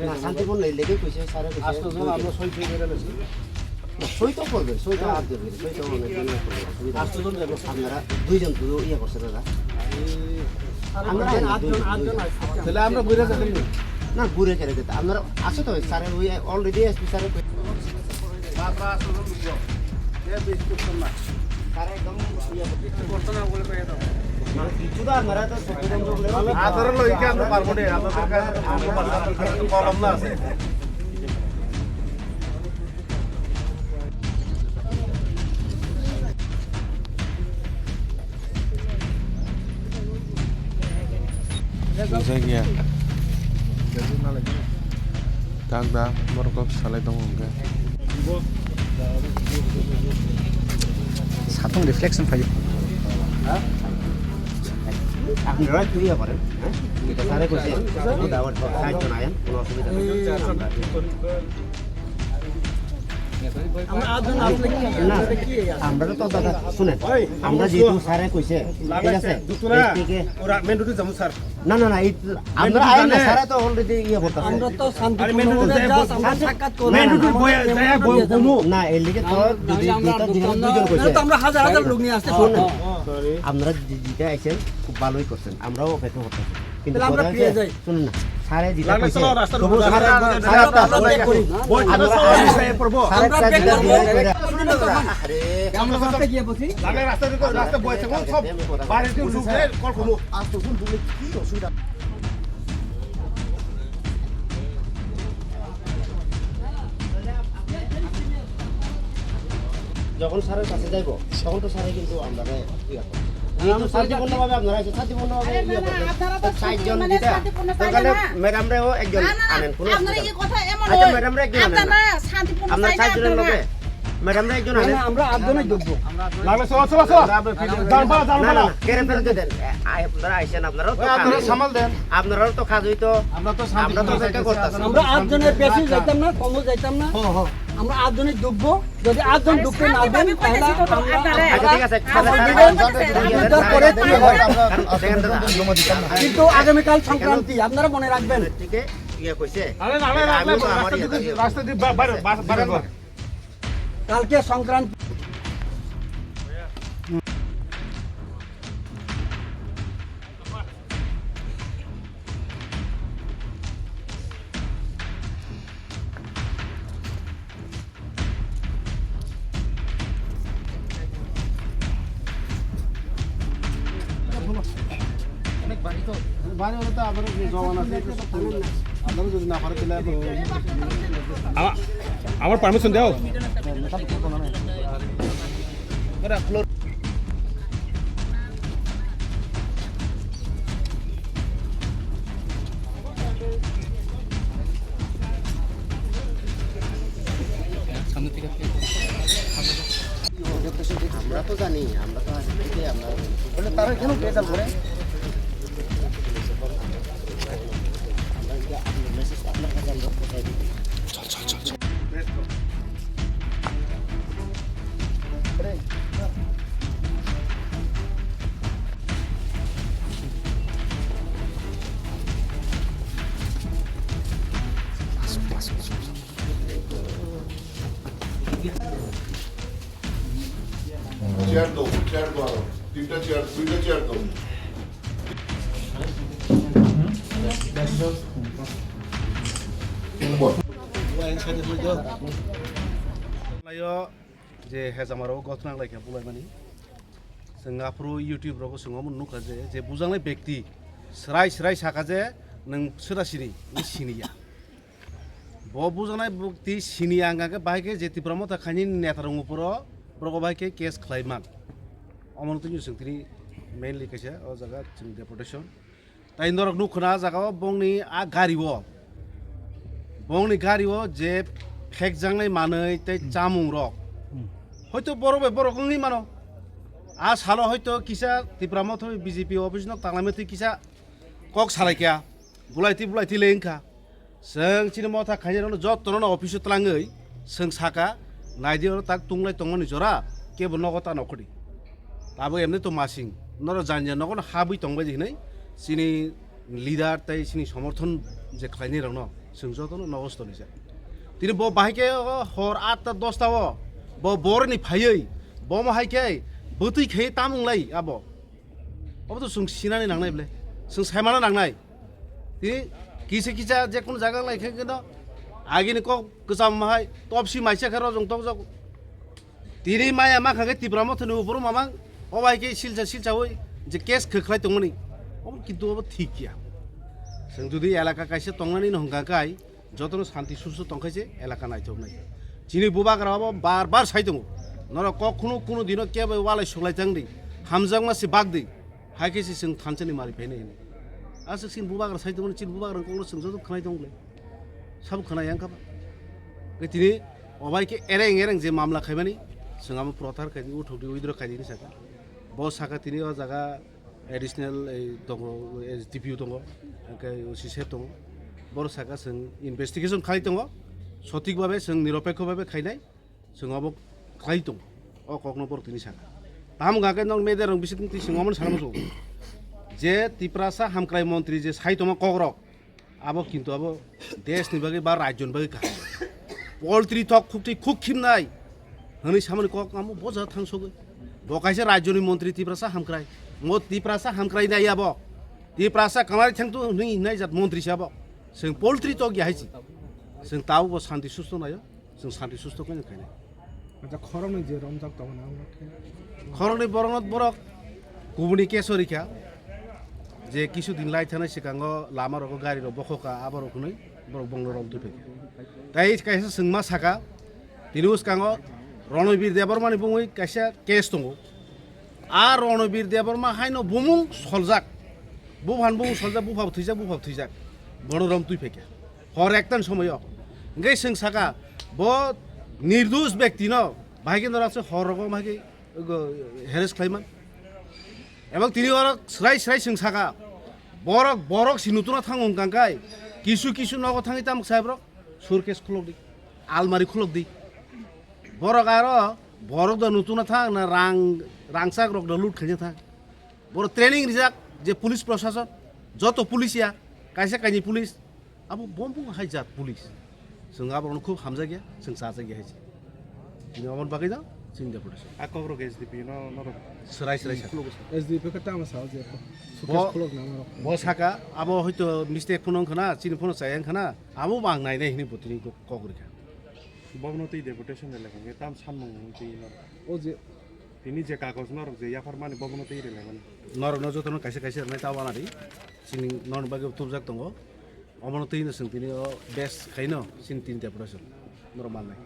না শান্তিপূর্ণ লেগে কইছে স্যারে কইছে আজকে যখন আমরা সই করে গেলেছি সই তো করবে সই তো আপ দেবে সই তো অনেক দিন করবে সুবিধা আজকে যখন যাবো আপনারা দুইজন তো ইয়ে করছে দাদা আমরা আটজন তাহলে আমরা ঘুরে যাবেন না ঘুরে কেড়ে দিতে আপনারা আছে তো স্যারে ওই অলরেডি এসপি স্যারে বাবা আসলে বুঝলো এ বেশি করতাম না স্যারে একদম ইয়ে করতে না বলে পেয়ে দাও কিছু তো আপনারা তো সচেতন করলে আদর লইকে আমরা পারবো না আমাদের কাছে কলম না আছে Saya tak dah merokok salah dong enggak. Satu reflection saja. আপনারা একটু ইয়ে করেন হ্যাঁ এটা স্যারে কইছে দাওয়াত সাহায্য নাই কোনো অসুবিধা নেই আমরা তো দাদা শুনেন আমরা যেহেতু স্যারে কইছে ঠিক আছে ওরা মেন রুটে যাবো স্যার না না না আমরা আইন না স্যারে তো অলরেডি ইয়ে করতেছে আমরা তো শান্তিপূর্ণ আমরা সাক্ষাৎ করব মেন রুটে বই যায় বমু না এর লিগে তো যদি দুজন কইছে তো আমরা হাজার হাজার লোক নিয়ে আসতে শুনুন আমরা যেটা আইছেন খুব ভালোই করছেন আমরাও অপেক্ষা করতেছি কিন্তু আমরা ফিরে যাই শুনুন না স্যারে যেটা কইছে তবু স্যার বই আমরা পেক করব আরে আমরা রাস্তায় গিয়ে বসি লাগে রাস্তা বই থাকো সব বাইরে উঠে কল করব আজ তো শুন তুমি কি অসুবিধা যখন স্যারের কাছে যাইব তখন তো স্যারে কিন্তু আমরা শান্তিপূর্ণভাবে আপনারা এসে শান্তিপূর্ণভাবে সাতজন দিতে ম্যাডামরাও একজন আনেন কোনো আচ্ছা ম্যাডামরা একজন আনেন আপনার সাতজনের লোকে ম্যাডামরা একজন আনেন আমরা আটজনই যোগ্য লাগলে চলো চলো চলো না না কেড়ে ফেরত দেন আপনারা আইছেন আপনারাও তো আপনারা সামাল দেন আপনারাও তো কাজ হইতো আমরা তো অপেক্ষা করতেছি আমরা আটজনের বেশি যাইতাম না কমও যাইতাম না আমরা আটজনই ডুববো যদি আটজন ডুবতে না দেন তাহলে আচ্ছা ঠিক আছে কিন্তু আগামীকাল সংক্রান্তি আপনারা মনে রাখবেন ঠিক আছে ইয়ে কইছে আরে না রাস্তা দিয়ে বাইরে কালকে সংক্রান্তি বাইরে হলে তো আমাদের জমান আছে আপনারা যদি না পারে তাহলে আমার পারমিশন দাও আমরা তো জানি আমরা তো আগে থেকে আমরা তারা কেন পেশাল করে চেয়ার দাও আরো দুইটা চেয়ার দাও जे हेजामाराव गथनांलायखा बुलायमानि जों आफ्रो इउटिउबफ्रावबो सोङावमोन नुखा जे बुजांनाय व्यक्ति स्राय साखा जे नों सोरासिनि सिनिया ब बुजांनाय व्यक्ति सिनिया आंगाके बाहायके जेतिफ्रामो थाखायनि नेतारंगुफोरो ब्रग बाहायके केस खालायमान अमनतनि सोंथिनि मेनलि कैसे अ जागा जों डेपुटेशन ताइ नरक नुखना जागाव बंनि आ गारिव जे फेक जांनाय मानै ताइ चामुं रक হয়তো বড় মানো আ সালো হয়তো কিসা তিপ্রামত বিজেপি অফিস নক তাংলামতি কিসা কক সালাইকা বুলাইতি লেংखा जों चिनमथा खायनो जत्तनो अफिस तलाङै जों साका नायदियो ताक तुंलाय तंगनि जरा केबो नगता नखरि दाबो एमने तो मासिं নর জানজা নগন হাবই তংবাই দিनै সিনি লিডার তাই সিনি সমর্থন যে খাইনি রং जों जतनो नगस्त निजा तिनि ब बाहायके हर 8टा 10टा ब बरनि फायै ब माहायके बोतै खे तामुंलाय आबो अबो जों सिनानै नांनाय बले जों सायमाना नांनाय ति किसे किसा जे कोन जागा लायखे गनो आगिनि क गोजाम माहाय तपसि माइसे खरो जों तक जग तिनि माया मा खागे तिब्रामो थनु उपर मामा अबायके सिलचावै जे केस खोख्लाय दंमोन अबो किन्तु अबो ठीक गया जों जुदि एलाका कायसे तंनानै नहंगाकाय जतनो शान्ति सुसु तंखायसे एलाका नायथौनाय जिनि बुबाग्राबो बार बार साइ दङ नर कखनो कोनो दिनो केबे वालाय सुलाय जांदै हामजां मासि बागदै हायकेसे जों थानसेनि मारि फैनाय आसे सिन बुबाग्रा साइ दङ सिन बुबाग्रा कोनो जों जत खनाय दंले सब खनाय आंखाबा गतिनि अबायके एरें जे मामला खायमानि जोंहाबो प्रथार खायनि उठौदि उइद्र खायनि साका ब साका तिनि अ जागा एडिशनेल दङ एसडिपिउ दङ सिसेब दङ बर साका जों इनभेस्टिगेशन खालाय दङ सঠিকভাবে जों निरपेक्षভাবে खायनाय जोंहाबो खालाय दङ अ कखनो बरतिनि साका ताम गाके नं मेदेरं बिसिनि सिङावमोन सानमो जे तिप्रासा हामक्राय मन्त्री जे साइतमा कग्रक आबो किन्तु आबो देशनि बागै बा राज्यनि बागै खाय पोल्ट्री थक खुक्ति खुखिमनाय हनै सामने कक आमो बजा थांसगो बकायसे राज्यनि मन्त्री तिप्रासा हामक्राय मो तिप्रासा हामक्राय नायाबो तिप्रासा कामारि थांतो नै नाय जात मन्त्री साबो जों पोल्ट्री थक याहायसि जों तावबो शान्ति सुस्थ नायो जों शान्ति सुस्थ कने खायनाय আচ্ছা খরং যে রমজাক তখন खरंनि बरंत बरक गुबुननि केसरिखा जे किसुदिन लाइ थानाय सिगाङाव लामा रग गारि रग बखका आबार रखनै बरक बंग रम दुफे ताइ कायसे सोंमा साका दिनुस काङो रणबीर देबरमानि बुङै कायसे केस दङ आ रणबीर देबरमा हायनो बुमुं सलजाक बुफान बुमुं सलजाक बुफाब थैजाक बनरम दुफेके हर एकतान समय गै सों साका ब निर्दोष व्यक्ति न भाइके नरासे हर रग मागे हेरेस खालायमान एबा तिनि अरक स्राय सों साका बरक सिनुतुना थांगोन कांकाय किसु नग थाङै ताम साहेब्रक सुरकेस खुलक दी आलमारि खुलक दी बरक आरो बरक द नुतुना थां ना रांसाक रक द लुट खायनो थां बर ट्रेनिं रिजाक जे पुलिस प्रशासन जत पुलिसिया कायसे कायनि पुलिस आबो बमबु हाइजात पुलिस जों आबरन खुब हामजा गया जों साजा गया हाइजे दिनै अमन बागै दा চিন্তা পড়েছে আকবর এসডিপি নর সরাই এসডিপি কে তাম সাও যে বসাকা আবো হয়তো মিস্টেক ফোন খানা চিনি ফোন চাই খানা আবো বাং নাইনাই হিনি বতিনি কগরিকা ববনতি ডেপুটেশন লেখাঙ্গে তাম সামং তি ও যে তিনি যে কাগজ নর যে ইয়াফার মানে ববনতি লেখাঙ্গে নর নজতন কাইसे নাই তাওয়ানারি চিনি নন বাগে তুবজাক দङ অমনতি নসং তিনি বেস খাইনো চিনি তিন ডেপুটেশন নরমাল নাই